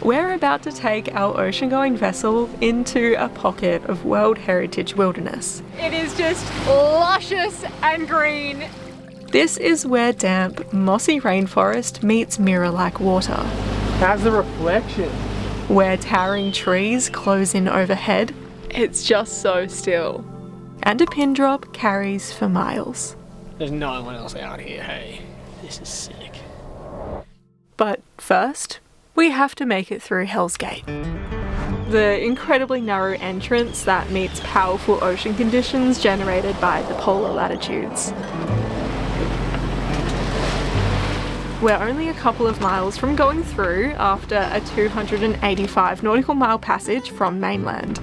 We're about to take our ocean-going vessel into a pocket of World Heritage wilderness. It is just luscious and green. This is where damp, mossy rainforest meets mirror-like water. How's the reflection? Where towering trees close in overhead. It's just so still. And a pin drop carries for miles. There's no one else out here, hey. This is sick. But first, we have to make it through Hell's Gate. The incredibly narrow entrance that meets powerful ocean conditions generated by the polar latitudes. We're only a couple of miles from going through after a 285 nautical mile passage from mainland.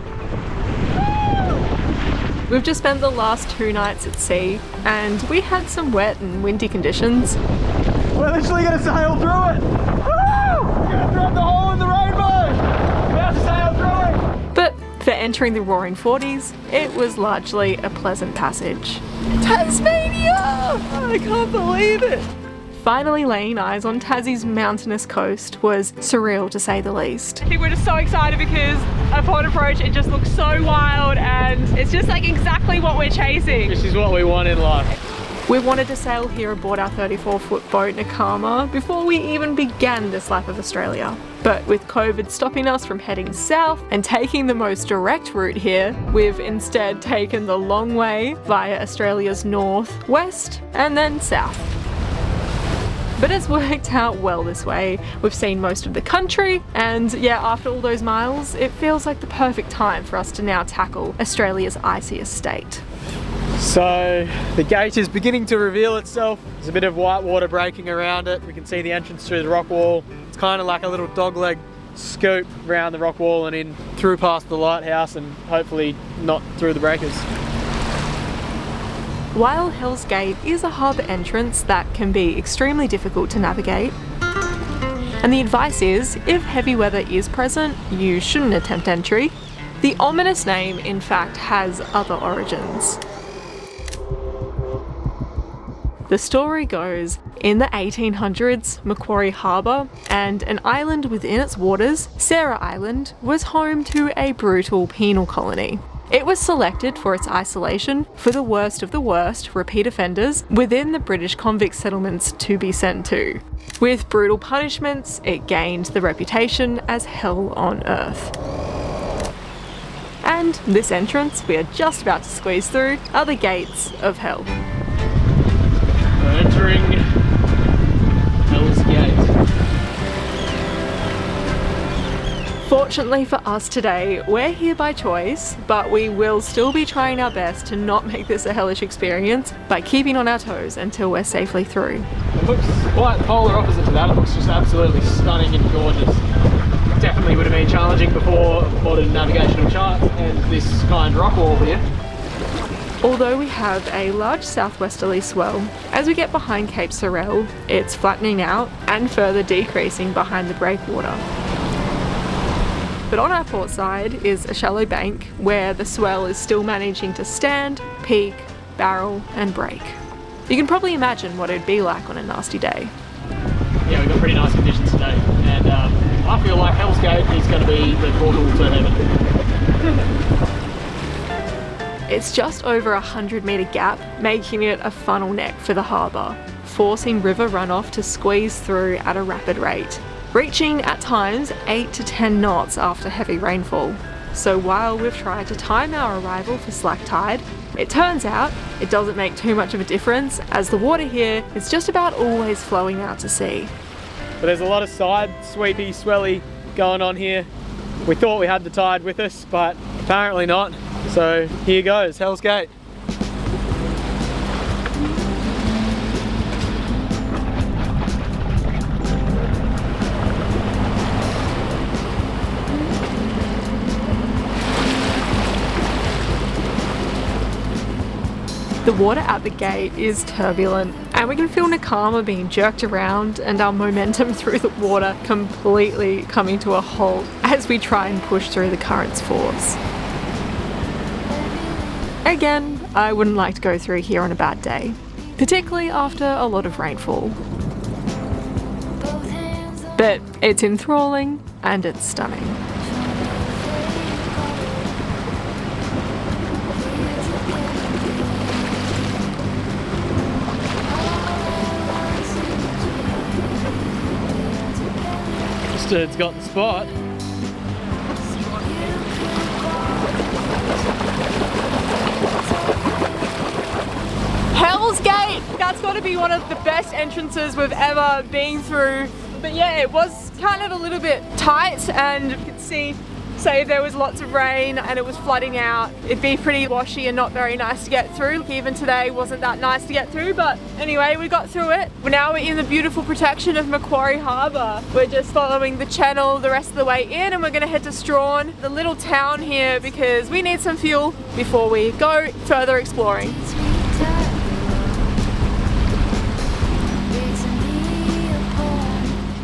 We've just spent the last 2 nights at sea, and we had some wet and windy conditions. We're literally gonna sail through it! Woo! We're gonna throw the hole in the rainbow! We're about to sail through it! But for entering the roaring 40s, it was largely a pleasant passage. Tasmania! I can't believe it. Finally laying eyes on Tassie's mountainous coast was surreal to say the least. I think we're just so excited because at port approach it just looks so wild and it's just like exactly what we're chasing. This is what we want in life. We wanted to sail here aboard our 34-foot boat Nakama before we even began this lap of Australia. But with COVID stopping us from heading south and taking the most direct route here, we've instead taken the long way via Australia's north, west, and then south. But it's worked out well this way. We've seen most of the country, and yeah, after all those miles, it feels like the perfect time for us to now tackle Australia's iciest state. So the gate is beginning to reveal itself. There's a bit of white water breaking around it. We can see the entrance through the rock wall. It's kind of like a little dogleg scoop around the rock wall and in through past the lighthouse and hopefully not through the breakers. While Hell's Gate is a harbour entrance that can be extremely difficult to navigate, and the advice is, if heavy weather is present, you shouldn't attempt entry, the ominous name in fact has other origins. The story goes, in the 1800s, Macquarie Harbour and an island within its waters, Sarah Island, was home to a brutal penal colony. It was selected for its isolation for the worst of the worst repeat offenders within the British convict settlements to be sent to. With brutal punishments, it gained the reputation as hell on earth. And this entrance we are just about to squeeze through are the gates of hell. We're entering Hell's Gate. Fortunately for us today, we're here by choice, but we will still be trying our best to not make this a hellish experience by keeping on our toes until we're safely through. It looks quite polar opposite to that. It looks just absolutely stunning and gorgeous. Definitely would have been challenging before modern navigational charts and this kind rock wall here. Although we have a large southwesterly swell, as we get behind Cape Sorel, it's flattening out and further decreasing behind the breakwater. But on our port side is a shallow bank where the swell is still managing to stand, peak, barrel and break. You can probably imagine what it'd be like on a nasty day. Yeah, we've got pretty nice conditions today and I feel like Hell's Gate is going to be the portal to heaven. It's just over a 100-metre gap, making it a funnel neck for the harbour, forcing river runoff to squeeze through at a rapid rate, reaching at times 8 to 10 knots after heavy rainfall. So while we've tried to time our arrival for slack tide, it turns out it doesn't make too much of a difference as the water here is just about always flowing out to sea. But there's a lot of side sweepy, swelly going on here. We thought we had the tide with us, but apparently not. So here goes, Hell's Gate. The water at the gate is turbulent, and we can feel Nakama being jerked around and our momentum through the water completely coming to a halt as we try and push through the current's force. Again, I wouldn't like to go through here on a bad day. particularly after a lot of rainfall. But it's enthralling and it's stunning. This dude's got the spot. Hell's Gate! That's got to be one of the best entrances we've ever been through. But yeah, it was kind of a little bit tight, and you could see, say if there was lots of rain and it was flooding out, it'd be pretty washy and not very nice to get through. Even today wasn't that nice to get through, but anyway, we got through it. Now we're in the beautiful protection of Macquarie Harbour. We're just following the channel the rest of the way in, and we're gonna head to Strahan, the little town here, because we need some fuel before we go further exploring.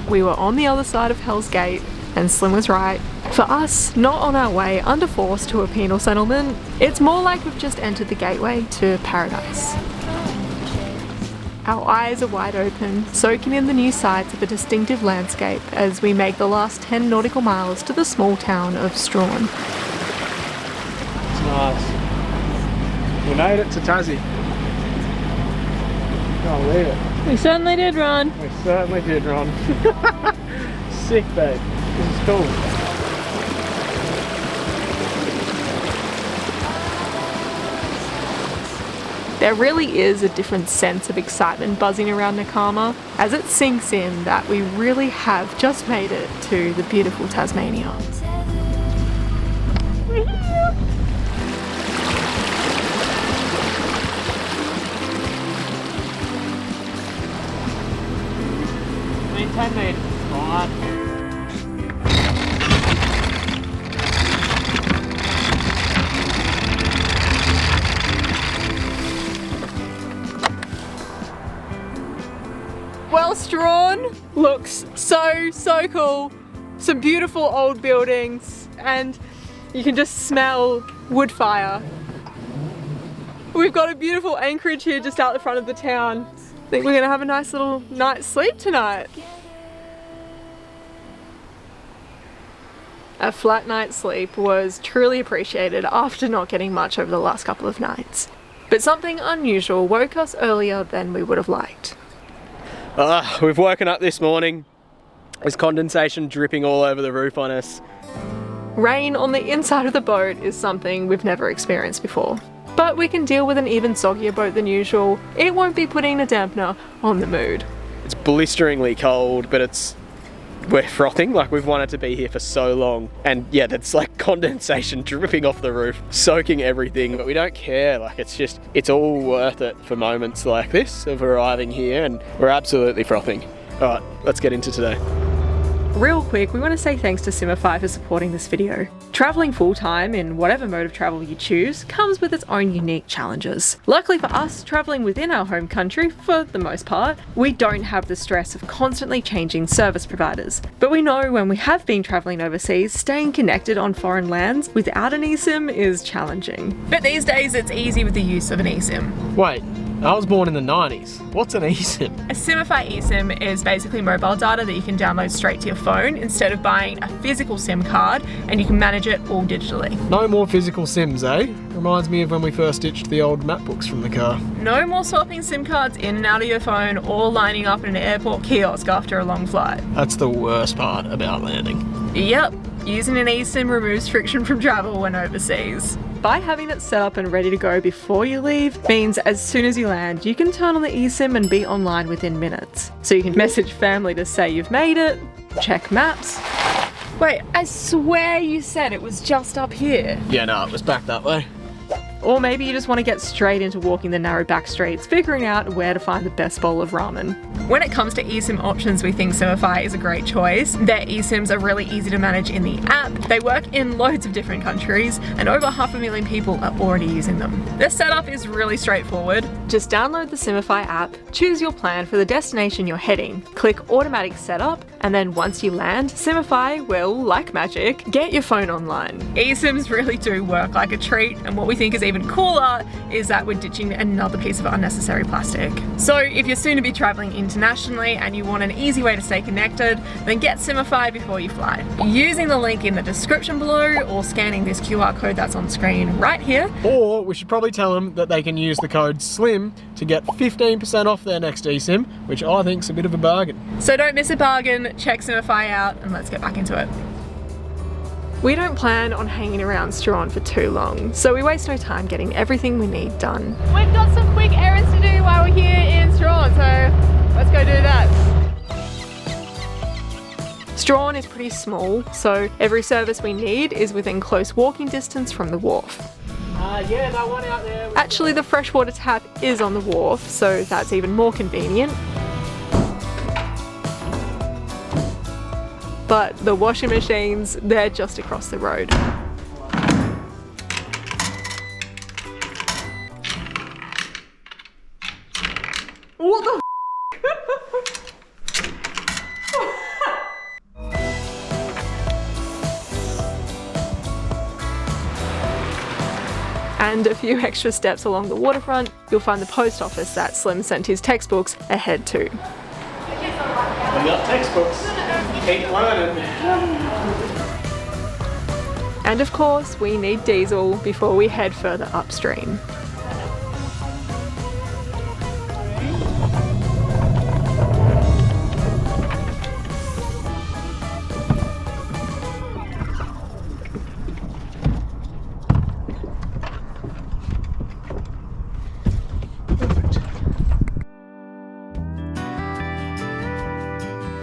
We were on the other side of Hell's Gate, and Slim was right. For us, not on our way under force to a penal settlement, it's more like we've just entered the gateway to paradise. Our eyes are wide open, soaking in the new sights of a distinctive landscape as we make the last 10 nautical miles to the small town of Strahan. It's nice. We made it to Tassie. Can't believe it. We certainly did, Ron. We certainly did, Ron. Sick, babe. This is cool. There really is a different sense of excitement buzzing around Nakama as it sinks in that we really have just made it to the beautiful Tasmania. We're here. Need 10 metres, fine. Well, Strahan looks so cool. Some beautiful old buildings, and you can just smell wood fire. We've got a beautiful anchorage here just out the front of the town. I think we're gonna have a nice little night's sleep tonight. A flat night's sleep was truly appreciated after not getting much over the last couple of nights. But something unusual woke us earlier than we would have liked. We've woken up this morning. There's condensation dripping all over the roof on us. Rain on the inside of the boat is something we've never experienced before. But we can deal with an even soggier boat than usual. It won't be putting a dampener on the mood. It's blisteringly cold, but we're frothing, like we've wanted to be here for so long. And yeah, that's like condensation dripping off the roof, soaking everything, but we don't care. Like it's all worth it for moments like this of arriving here, and we're absolutely frothing. All right, let's get into today. Real quick, we want to say thanks to Simify for supporting this video. Travelling full-time in whatever mode of travel you choose comes with its own unique challenges. Luckily for us, travelling within our home country, for the most part, we don't have the stress of constantly changing service providers. But we know when we have been travelling overseas, staying connected on foreign lands without an eSIM is challenging. But these days it's easy with the use of an eSIM. Wait, I was born in the 90s. What's an eSIM? A Simify eSIM is basically mobile data that you can download straight to your phone instead of buying a physical SIM card, and you can manage it all digitally. No more physical SIMs, eh? Reminds me of when we first ditched the old map books from the car. No more swapping SIM cards in and out of your phone or lining up in an airport kiosk after a long flight. That's the worst part about landing. Yep, using an eSIM removes friction from travel when overseas. By having it set up and ready to go before you leave means as soon as you land, you can turn on the eSIM and be online within minutes. So you can message family to say you've made it, check maps. Wait, I swear you said it was just up here. Yeah, no, it was back that way. Or maybe you just want to get straight into walking the narrow back streets, figuring out where to find the best bowl of ramen. When it comes to eSIM options, we think Simify is a great choice. Their eSIMs are really easy to manage in the app. They work in loads of different countries, and over 500,000 people are already using them. Their setup is really straightforward. Just download the Simify app, choose your plan for the destination you're heading, click automatic setup, and then once you land, Simify will, like magic, get your phone online. eSIMs really do work like a treat, and what we think is even cooler is that we're ditching another piece of unnecessary plastic. So if you're soon to be traveling internationally and you want an easy way to stay connected, then get Simify before you fly. Using the link in the description below or scanning this QR code that's on screen right here. Or we should probably tell them that they can use the code SLIM to get 15% off their next eSIM, which I think is a bit of a bargain. So don't miss a bargain, check Simify out, and let's get back into it. We don't plan on hanging around Strahan for too long, so we waste no time getting everything we need done. We've got some quick errands to do while we're here in Strahan, so let's go do that. Strahan is pretty small, so every service we need is within close walking distance from the wharf. Yeah, that one out there. Actually, the freshwater tap is on the wharf, so that's even more convenient. But the washing machines, they're just across the road. What the And a few extra steps along the waterfront, you'll find the post office that Slim sent his textbooks ahead to. We got textbooks. Keep learning. And of course, we need diesel before we head further upstream.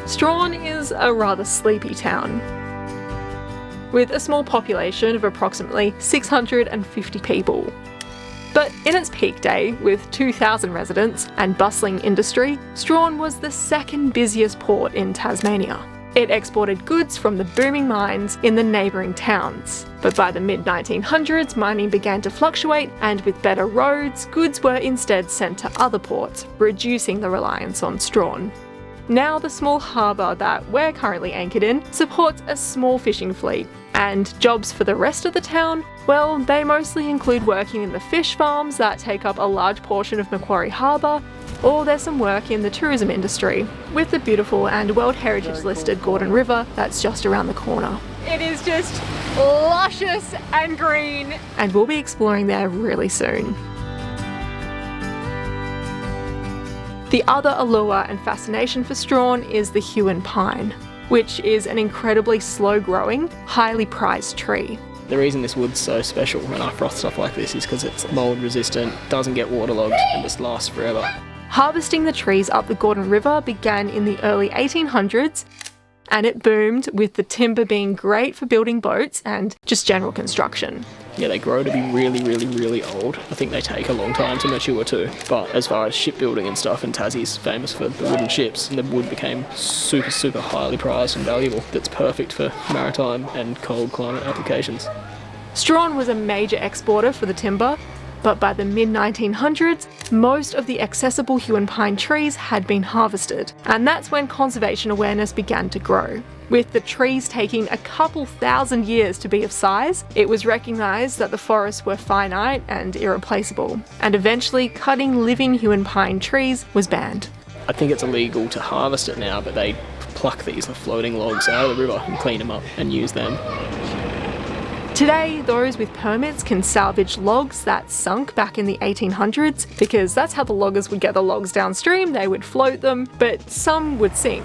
Strahan is a rather sleepy town, with a small population of approximately 650 people. But in its peak day, with 2,000 residents and bustling industry, Strahan was the second busiest port in Tasmania. It exported goods from the booming mines in the neighbouring towns. But by the mid-1900s, mining began to fluctuate, and with better roads, goods were instead sent to other ports, reducing the reliance on Strahan. Now the small harbour that we're currently anchored in supports a small fishing fleet, and jobs for the rest of the town, well, they mostly include working in the fish farms that take up a large portion of Macquarie Harbour, or there's some work in the tourism industry, with the beautiful and World Heritage listed Gordon River that's just around the corner. It is just luscious and green. And we'll be exploring there really soon. The other allure and fascination for Strahan is the Huon pine, which is an incredibly slow-growing, highly prized tree. The reason this wood's so special when I frost stuff like this is because it's mould resistant, doesn't get waterlogged, and just lasts forever. Harvesting the trees up the Gordon River began in the early 1800s, and it boomed, with the timber being great for building boats and just general construction. Yeah, they grow to be really, really, really old. I think they take a long time to mature too. But as far as shipbuilding and stuff, and Tassie's famous for the wooden ships, and the wood became super, super highly prized and valuable. That's perfect for maritime and cold climate applications. Strahan was a major exporter for the timber, but by the mid-1900s, most of the accessible Huon pine trees had been harvested, and that's when conservation awareness began to grow. With the trees taking a couple thousand years to be of size, it was recognised that the forests were finite and irreplaceable, and eventually cutting living Huon pine trees was banned. I think it's illegal to harvest it now, but they pluck these floating logs out of the river and clean them up and use them. Today, those with permits can salvage logs that sunk back in the 1800s, because that's how the loggers would get the logs downstream. They would float them, but some would sink.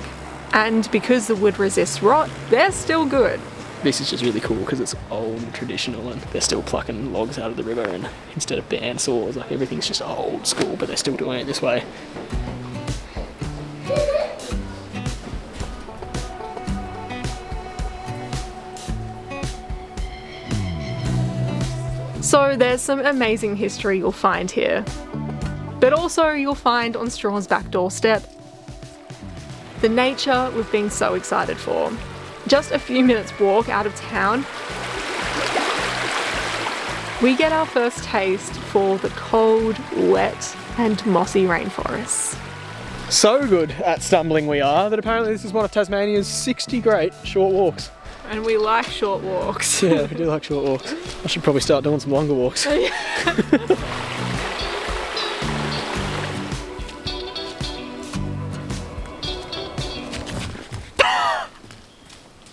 And because the wood resists rot, they're still good. This is just really cool because it's old and traditional, and they're still plucking logs out of the river, and instead of bandsaws, like everything's just old school, but they're still doing it this way. So there's some amazing history you'll find here. But also you'll find on Strahan's back doorstep the nature we've been so excited for. Just a few minutes walk out of town, we get our first taste for the cold, wet and mossy rainforests. So good at stumbling we are that apparently this is one of Tasmania's 60 great short walks. And we like short walks. Yeah, we do like short walks. I should probably start doing some longer walks. Oh, yeah.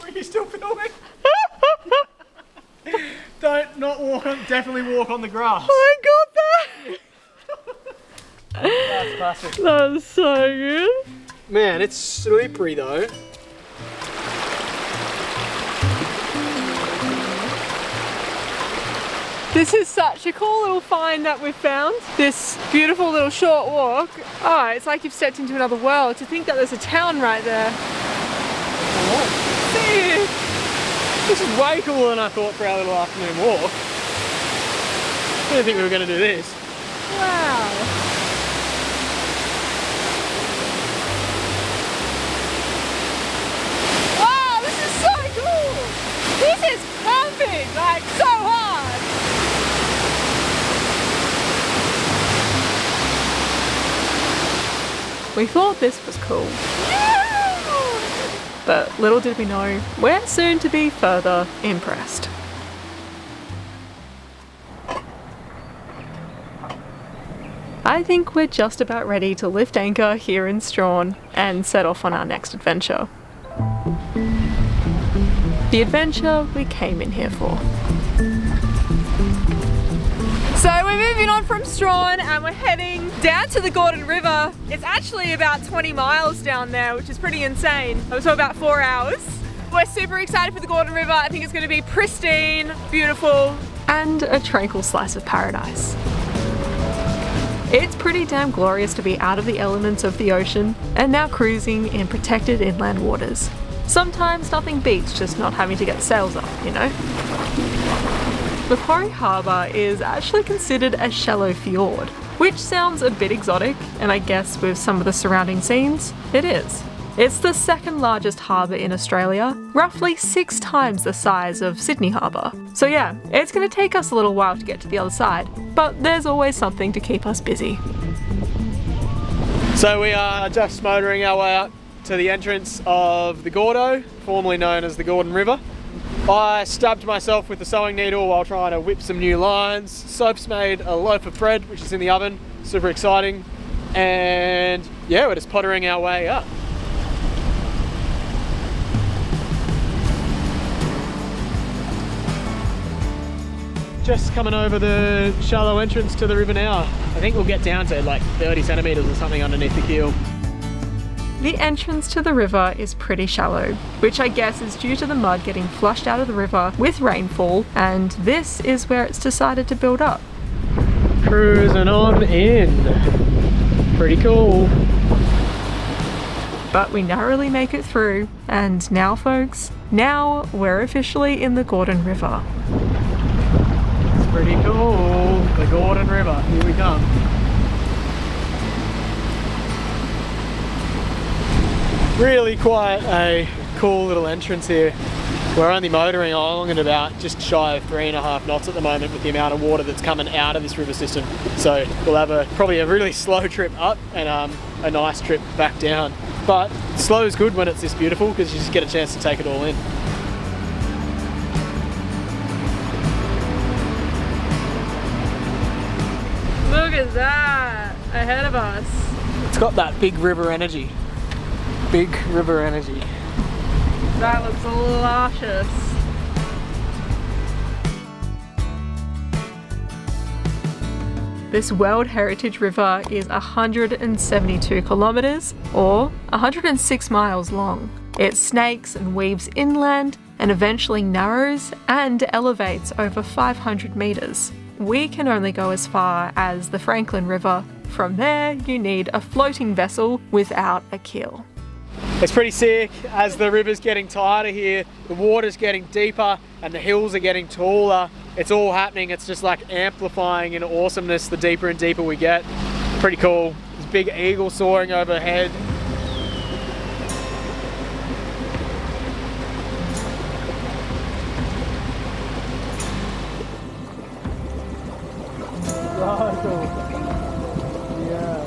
Are you still filming? Don't not walk on, definitely walk on the grass. I got that! That's classic. That was so good. Man, it's slippery though. This is such a cool little find that we've found. This beautiful little short walk. Oh, it's like you've stepped into another world. To think that there's a town right there. See? This is way cooler than I thought for our little afternoon walk. I didn't think we were going to do this. Wow. Wow, this is so cool. This is pumping, like so hard. We thought this was cool. But little did we know, we're soon to be further impressed. I think we're just about ready to lift anchor here in Strahan and set off on our next adventure. The adventure we came in here for. So we're moving on from Strahan and we're heading down to the Gordon River. It's actually about 20 miles down there, which is pretty insane. So about 4 hours. We're super excited for the Gordon River. I think it's going to be pristine, beautiful, and a tranquil slice of paradise. It's pretty damn glorious to be out of the elements of the ocean and now cruising in protected inland waters. Sometimes nothing beats just not having to get sails up, you know? Macquarie Harbour is actually considered a shallow fjord, which sounds a bit exotic, and I guess with some of the surrounding scenes, it is. It's the second largest harbour in Australia, roughly 6 times the size of Sydney Harbour. So yeah, it's going to take us a little while to get to the other side, but there's always something to keep us busy. So we are just motoring our way up to the entrance of the Gordo, formerly known as the Gordon River. I stabbed myself with the sewing needle while trying to whip some new lines. Soph's made a loaf of bread, which is in the oven, super exciting. And yeah, we're just pottering our way up. Just coming over the shallow entrance to the river now. I think we'll get down to like 30 centimetres or something underneath the keel. The entrance to the river is pretty shallow, which I guess is due to the mud getting flushed out of the river with rainfall, and this is where it's decided to build up. Cruising on in. Pretty cool. But we narrowly make it through, and now folks, now we're officially in the Gordon River. Pretty cool. The Gordon River. Here we come. Really quite a cool little entrance here. We're only motoring along at about just shy of 3.5 knots at the moment with the amount of water that's coming out of this river system. So we'll have probably a really slow trip up and a nice trip back down. But slow is good when it's this beautiful because you just get a chance to take it all in. Look at that, ahead of us. It's got that big river energy. Big river energy. That looks luscious. This World Heritage River is 172 kilometres or 106 miles long. It snakes and weaves inland and eventually narrows and elevates over 500 metres. We can only go as far as the Franklin River. From there, you need a floating vessel without a keel. It's pretty sick. As the river's getting tighter here, the water's getting deeper and the hills are getting taller. It's all happening. It's just like amplifying in awesomeness the deeper and deeper we get. Pretty cool. There's big eagle soaring overhead. Yeah.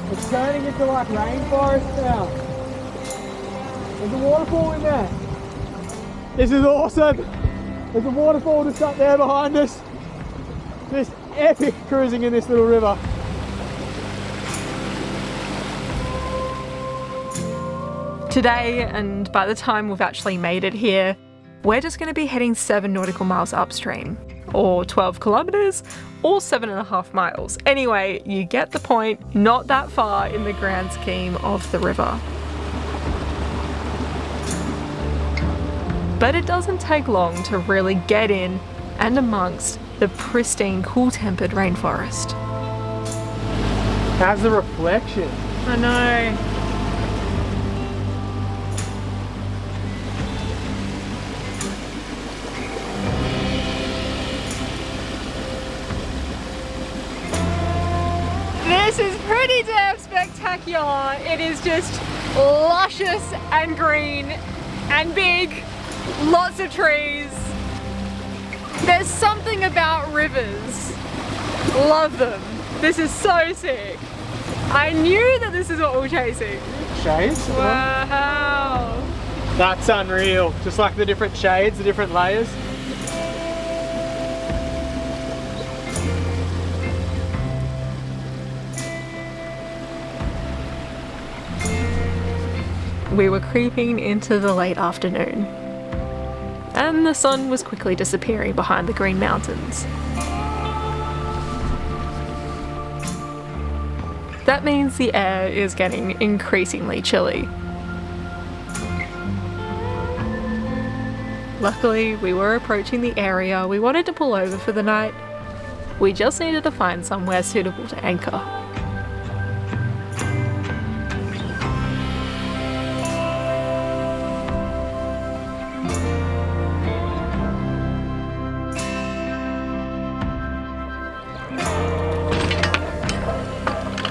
It's turning into like rainforest now. There's a waterfall in there. This is awesome. There's a waterfall just up there behind us. Just epic cruising in this little river. Today, and by the time we've actually made it here, we're just going to be heading 7 nautical miles upstream, or 12 kilometres, or 7.5 miles. Anyway, you get the point, not that far in the grand scheme of the river. But it doesn't take long to really get in and amongst the pristine, cool-tempered rainforest. How's the reflection? I know. This is pretty damn spectacular. It is just luscious and green and big, lots of trees. There's something about rivers. Love them. This is so sick. I knew that this is what we were chasing. Shades? Wow. That's unreal. Just like the different shades, the different layers. We were creeping into the late afternoon, and the sun was quickly disappearing behind the green mountains. That means the air is getting increasingly chilly. Luckily, we were approaching the area we wanted to pull over for the night. We just needed to find somewhere suitable to anchor.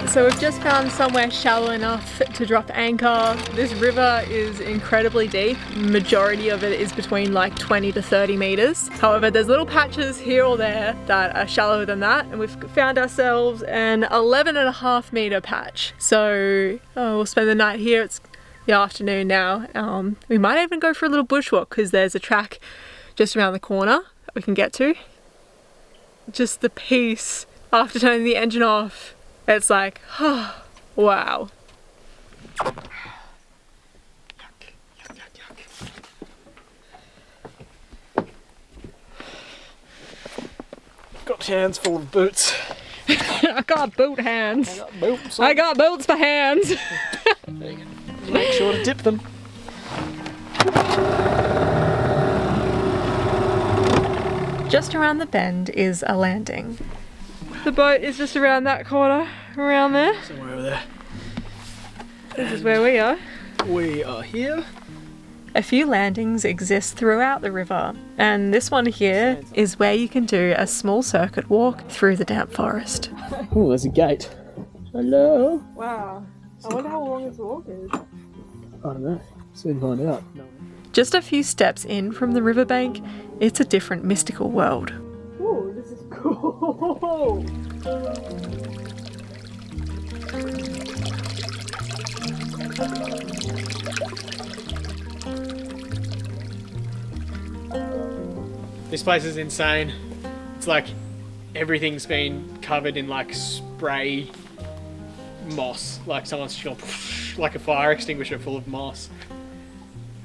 So we've just found somewhere shallow enough to drop anchor. This river is incredibly deep. Majority of it is between like 20 to 30 meters. However, there's little patches here or there that are shallower than that, and we've found ourselves an 11.5 meter patch. So we'll spend the night here. It's the afternoon now. We might even go for a little bushwalk because there's a track just around the corner that we can get to. Just the peace after turning the engine off. It's like, oh, wow. Got hands full of boots. I got boot hands. I got boots. I got boots for hands. There you go. Make sure to dip them. Just around the bend is a landing. The boat is just around that corner, around there. Somewhere over there. This is where we are. We are here. A few landings exist throughout the river, and this one here is where you can do a small circuit walk through the damp forest. Oh, there's a gate. Hello. Wow. I wonder how long this walk is. I don't know. Soon find out. Just a few steps in from the riverbank, it's a different mystical world. Ooh, this is cool. This place is insane. It's like everything's been covered in like spray moss. Like someone's just gone like a fire extinguisher full of moss.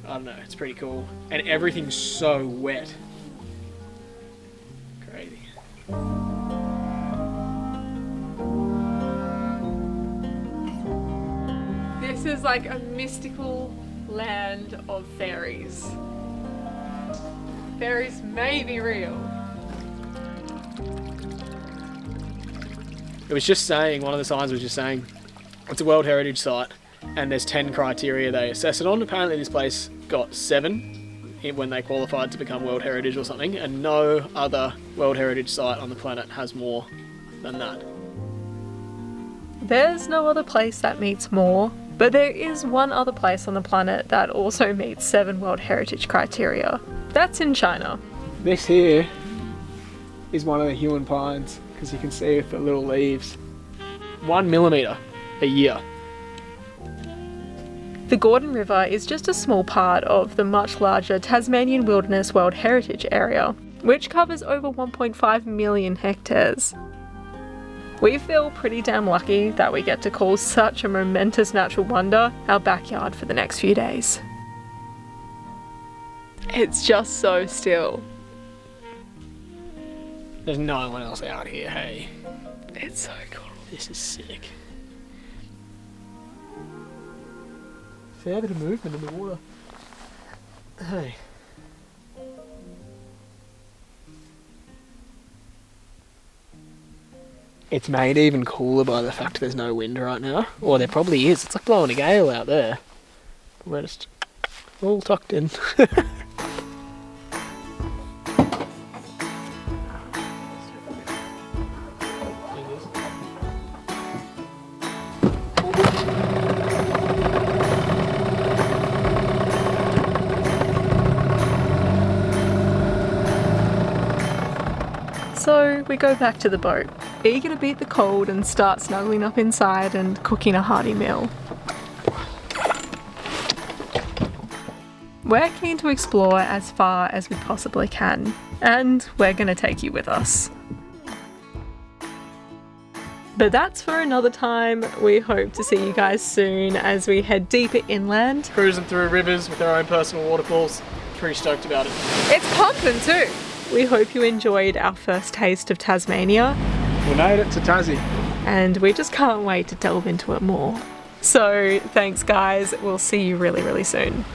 I don't know, it's pretty cool. And everything's so wet. Crazy. This is like a mystical land of fairies. Fairies may be real. It was just saying, one of the signs was just saying, it's a World Heritage Site and there's 10 criteria they assess it on. Apparently this place got 7 when they qualified to become World Heritage or something, and no other World Heritage Site on the planet has more than that. There's no other place that meets more, but there is one other place on the planet that also meets 7 World Heritage criteria. That's in China. This here is one of the human pines, because you can see with the little leaves. 1 millimetre a year. The Gordon River is just a small part of the much larger Tasmanian Wilderness World Heritage Area, which covers over 1.5 million hectares. We feel pretty damn lucky that we get to call such a momentous natural wonder our backyard for the next few days. It's just so still. There's no one else out here, hey. It's so cool. This is sick. Fair bit of movement in the water. Hey. It's made even cooler by the fact there's no wind right now. Or there probably is. It's like blowing a gale out there. We're just all tucked in. So we go back to the boat, eager to beat the cold and start snuggling up inside and cooking a hearty meal. We're keen to explore as far as we possibly can, and we're going to take you with us. But that's for another time. We hope to see you guys soon as we head deeper inland. Cruising through rivers with our own personal waterfalls. Pretty stoked about it. It's pumping too. We hope you enjoyed our first taste of Tasmania. We made it to Tassie. And we just can't wait to delve into it more. So thanks guys, we'll see you really, really soon.